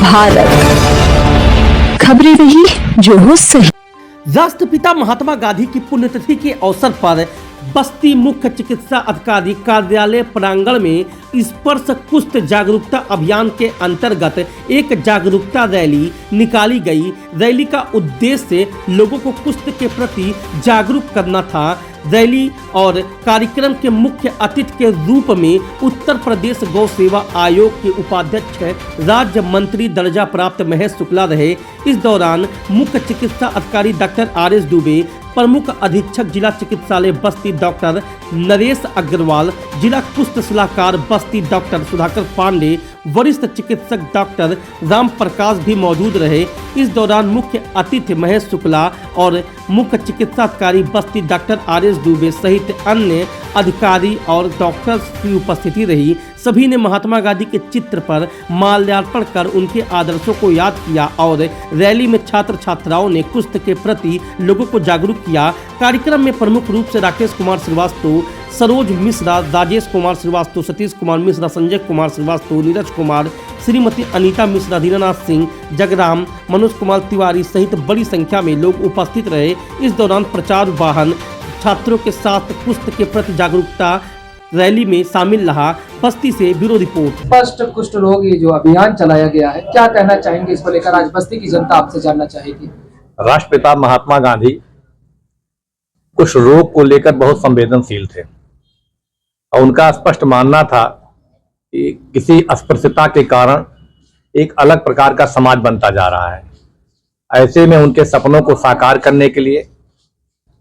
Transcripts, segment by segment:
भारत, खबरें वही जो हो सही। राष्ट्रपिता महात्मा गांधी की पुण्यतिथि के अवसर पर बस्ती मुख्य चिकित्सा अधिकारी कार्यालय प्रांगण में स्पर्श कुष्ठ जागरूकता अभियान के अंतर्गत एक जागरूकता रैली निकाली गई। रैली का उद्देश्य लोगों को कुष्ठ के प्रति जागरूक करना था। रैली और कार्यक्रम के मुख्य अतिथि के रूप में उत्तर प्रदेश गौ सेवा आयोग के उपाध्यक्ष राज्य मंत्री दर्जा प्राप्त महेश शुक्ला रहे। इस दौरान मुख्य चिकित्सा अधिकारी डॉक्टर RS दुबे, प्रमुख अधीक्षक जिला चिकित्सालय बस्ती डॉक्टर नरेश अग्रवाल, जिला कुष्ठ सलाहकार बस्ती डॉक्टर सुधाकर पांडे, वरिष्ठ चिकित्सक डॉक्टर राम प्रकाश भी मौजूद रहे। इस दौरान मुख्य अतिथि महेश शुक्ला और मुख्य चिकित्सा अधिकारी बस्ती डॉक्टर RS दुबे सहित अन्य अधिकारी और डॉक्टर्स की उपस्थिति रही। सभी ने महात्मा गांधी के चित्र पर माल्यार्पण कर उनके आदर्शों को याद किया और रैली में छात्र छात्राओं ने कुष्ठ के प्रति लोगों को जागरूक किया। कार्यक्रम में प्रमुख रूप से राकेश कुमार श्रीवास्तव, सरोज मिश्रा, राजेश कुमार श्रीवास्तव, सतीश कुमार मिश्रा, संजय कुमार श्रीवास्तव, नीरज कुमार, श्रीमती अनीता मिश्रा, दीनानाथ सिंह, जगराम, मनोज कुमार तिवारी सहित बड़ी संख्या में लोग उपस्थित रहे। इस दौरान प्रचार वाहन छात्रों के साथ कुष्ठ के प्रति जागरूकता रैली में शामिल रहा। बस्ती से ब्यूरो रिपोर्ट। स्पष्ट कुष्ठ रोग ये जो अभियान चलाया गया है, क्या कहना चाहेंगे इसको लेकर? आज बस्ती की जनता आपसे जानना चाहेगी। राष्ट्रपिता महात्मा गांधी कुष्ठ रोग को लेकर बहुत संवेदनशील थे और उनका स्पष्ट मानना था कि किसी अस्पृश्यता के कारण एक अलग प्रकार का समाज बनता जा रहा है। ऐसे में उनके सपनों को साकार करने के लिए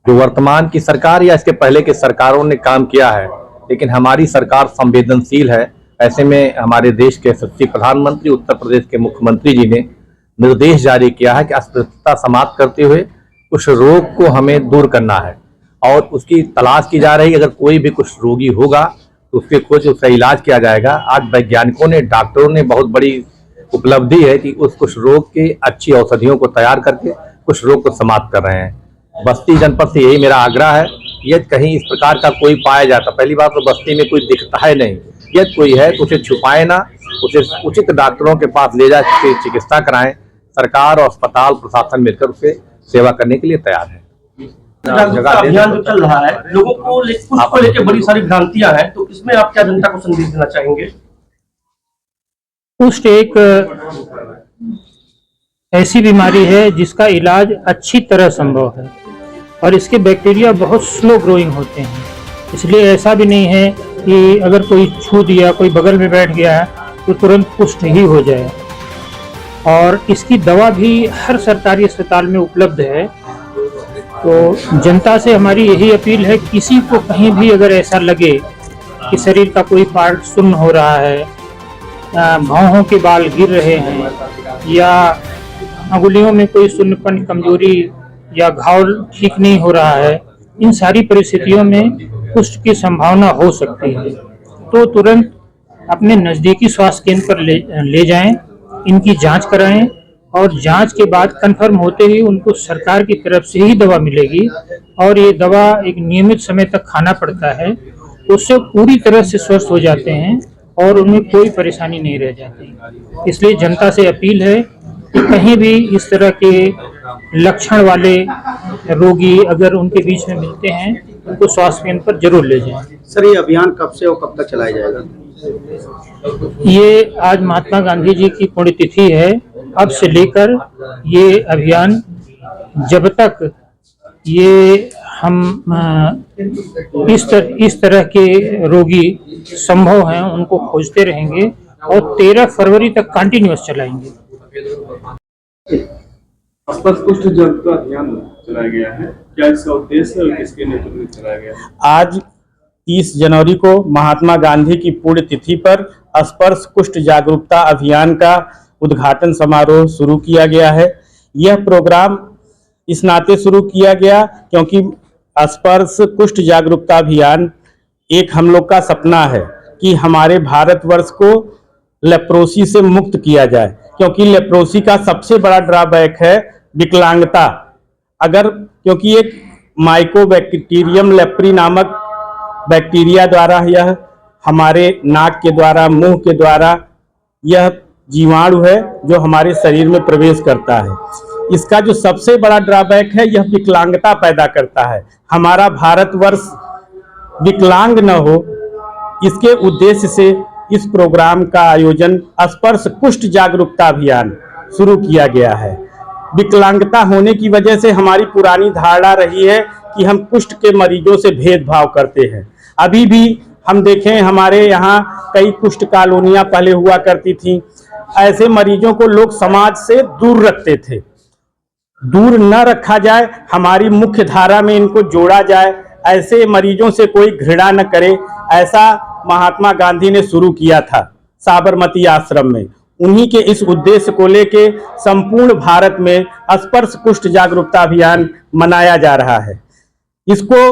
जो वर्तमान की सरकार या इसके पहले की सरकारों ने काम किया है, लेकिन हमारी सरकार संवेदनशील है। ऐसे में हमारे देश के यशस्वी प्रधानमंत्री, उत्तर प्रदेश के मुख्यमंत्री जी ने निर्देश जारी किया है कि अस्पृश्यता समाप्त करते हुए कुष्ठ रोग को हमें दूर करना है और उसकी तलाश की जा रही है। अगर कोई भी कुष्ठ रोगी होगा तो उसके खोज, उसका इलाज किया जाएगा। आज वैज्ञानिकों ने, डॉक्टरों ने बहुत बड़ी उपलब्धि है कि उस कुष्ठ रोग के अच्छी औषधियों को तैयार करके कुष्ठ रोग को समाप्त कर रहे हैं। बस्ती जनपद से यही मेरा आग्रह है। यदि कहीं इस प्रकार का कोई पाया जाता, पहली बात तो बस्ती में कोई दिखता है नहीं, यदि कोई है तो उसे छुपाए ना, उसे उचित डॉक्टरों के पास ले जाकर चिकित्सा कराएं। सरकार और अस्पताल प्रशासन मिलकर उसे सेवा करने के लिए तैयार है। अभियान जो चल रहा है, लोगों को लेकर बड़ी सारी भ्रांतियां हैं, तो इसमें आप क्या जनता को संदेश देना चाहेंगे? कुष्ठ एक ऐसी बीमारी है जिसका इलाज अच्छी तरह संभव है और इसके बैक्टीरिया बहुत स्लो ग्रोइंग होते हैं। इसलिए ऐसा भी नहीं है कि अगर कोई छू दिया, कोई बगल में बैठ गया तो तुरंत कुष्ठ ही हो जाए। और इसकी दवा भी हर सरकारी अस्पताल में उपलब्ध है। तो जनता से हमारी यही अपील है, किसी को कहीं भी अगर ऐसा लगे कि शरीर का कोई पार्ट सुन्न हो रहा है, भौहों के बाल गिर रहे हैं या अंगुलियों में कोई सुन्नपन, कमजोरी या घाव ठीक नहीं हो रहा है, इन सारी परिस्थितियों में कुष्ठ की संभावना हो सकती है, तो तुरंत अपने नज़दीकी स्वास्थ्य केंद्र पर ले जाएं, इनकी जांच कराएं और जांच के बाद कंफर्म होते ही उनको सरकार की तरफ से ही दवा मिलेगी और ये दवा एक नियमित समय तक खाना पड़ता है। उससे पूरी तरह से स्वस्थ हो जाते हैं और उनमें कोई परेशानी नहीं रह जाती। इसलिए जनता से अपील है कि कहीं भी इस तरह के लक्षण वाले रोगी अगर उनके बीच में मिलते हैं, उनको स्वास्थ्य केंद्र पर जरूर ले जाएं। सर, ये अभियान कब से और कब तक चलाया जाएगा? ये आज महात्मा गांधी जी की पुण्यतिथि है। अब से लेकर ये अभियान जब तक ये हम इस तरह के रोगी संभव हैं उनको खोजते रहेंगे और 13 फरवरी तक कंटिन्यूअस चलाएंगे। स्पर्श कुष्ठ जागरूकता अभियान चलाया गया है, क्या इसका उद्देश्य और किसके नेतृत्व में चलाया गया है? आज 30 जनवरी को महात्मा गांधी की पुण्यतिथि पर स्पर्श कुष्ठ जागरूकता अभियान का उद्घाटन समारोह शुरू किया गया है। यह प्रोग्राम इस नाते शुरू किया गया क्योंकि स्पर्श कुष्ठ जागरूकता अभियान एक हम लोग का सपना है कि हमारे भारतवर्ष को लेप्रोसी से मुक्त किया जाए, क्योंकि लेप्रोसी का सबसे बड़ा ड्रॉबैक है विकलांगता। क्योंकि एक माइकोबैक्टीरियम लेप्री नामक बैक्टीरिया द्वारा यह हमारे नाक के द्वारा, मुंह के द्वारा यह जीवाणु है जो हमारे शरीर में प्रवेश करता है। इसका जो सबसे बड़ा ड्रॉबैक है, यह विकलांगता पैदा करता है। हमारा भारतवर्ष विकलांग न हो, इसके उद्देश्य से इस प्रोग्राम का आयोजन स्पर्श कुष्ठ जागरूकता अभियान शुरू किया गया है। विकलांगता होने की वजह से हमारी पुरानी धारणा रही है कि हम कुष्ठ के मरीजों से भेदभाव करते हैं। अभी भी हम देखें, हमारे यहाँ कई कुष्ठ कॉलोनियां पहले हुआ करती थी। ऐसे मरीजों को लोग समाज से दूर रखते थे। दूर न रखा जाए, हमारी मुख्य धारा में इनको जोड़ा जाए, ऐसे मरीजों से कोई घृणा न करे, ऐसा महात्मा गांधी ने शुरू किया था साबरमती आश्रम में। उन्हीं के इस उद्देश्य को लेके संपूर्ण भारत में स्पर्श कुष्ठ जागरूकता अभियान मनाया जा रहा है। इसको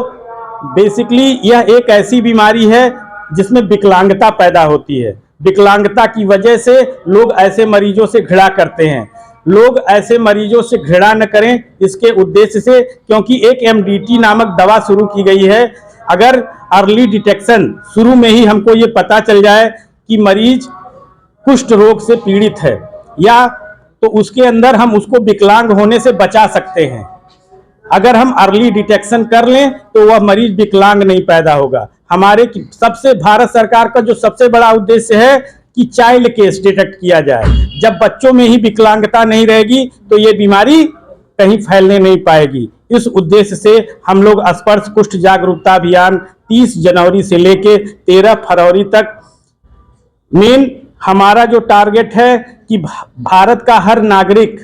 बेसिकली यह एक ऐसी बीमारी है जिसमें विकलांगता पैदा होती है। विकलांगता की वजह से लोग ऐसे मरीजों से घृणा करते हैं। लोग ऐसे मरीजों से घृणा न करें, इसके उद्देश्य से, क्योंकि एक MDT नामक दवा शुरू की गई है। अगर अर्ली डिटेक्शन, शुरू में ही हमको ये पता चल जाए कि मरीज कुष्ठ रोग से पीड़ित है, या तो उसके अंदर हम उसको विकलांग होने से बचा सकते हैं। अगर हम अर्ली डिटेक्शन कर लें तो वह मरीज विकलांग नहीं पैदा होगा। हमारे सबसे भारत सरकार का जो सबसे बड़ा उद्देश्य है कि चाइल्ड केस डिटेक्ट किया जाए। जब बच्चों में ही विकलांगता नहीं रहेगी तो ये बीमारी कहीं फैलने नहीं पाएगी। इस उद्देश्य से हम लोग स्पर्श कुष्ठ जागरूकता अभियान 30 जनवरी से लेके 13 फरवरी तक, मेन हमारा जो टारगेट है कि भारत का हर नागरिक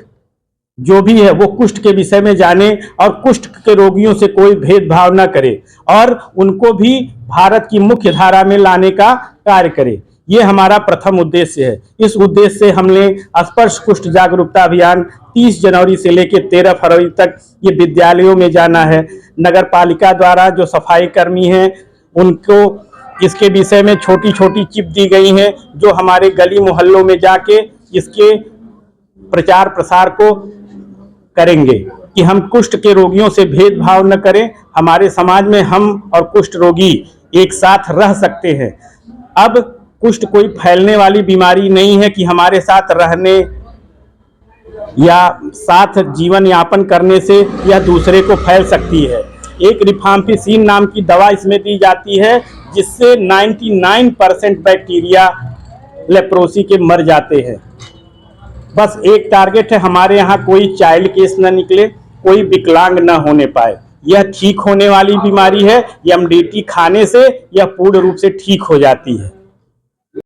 जो भी है वो कुष्ठ के विषय में जाने और कुष्ठ के रोगियों से कोई भेदभाव न करे और उनको भी भारत की मुख्य धारा में लाने का कार्य करे। ये हमारा प्रथम उद्देश्य है। इस उद्देश्य से हमने स्पर्श कुष्ठ जागरूकता अभियान 30 जनवरी से लेकर 13 फरवरी तक ये विद्यालयों में जाना है। नगर पालिका द्वारा जो सफाई कर्मी हैं उनको इसके विषय में छोटी छोटी चिप दी गई हैं, जो हमारे गली मोहल्लों में जाके इसके प्रचार प्रसार को करेंगे कि हम कुष्ठ के रोगियों से भेदभाव न करें। हमारे समाज में हम और कुष्ठ रोगी एक साथ रह सकते हैं। अब कुष्ठ कोई फैलने वाली बीमारी नहीं है कि हमारे साथ रहने या साथ जीवन यापन करने से यह दूसरे को फैल सकती है। एक रिफाम्पिसिन नाम की दवा इसमें दी जाती है, जिससे 99% बैक्टीरिया लेप्रोसी के मर जाते हैं। बस एक टारगेट है, हमारे यहाँ कोई चाइल्ड केस न निकले, कोई विकलांग न होने पाए। यह ठीक होने वाली बीमारी है। MDT खाने से यह पूर्ण रूप से ठीक हो जाती है।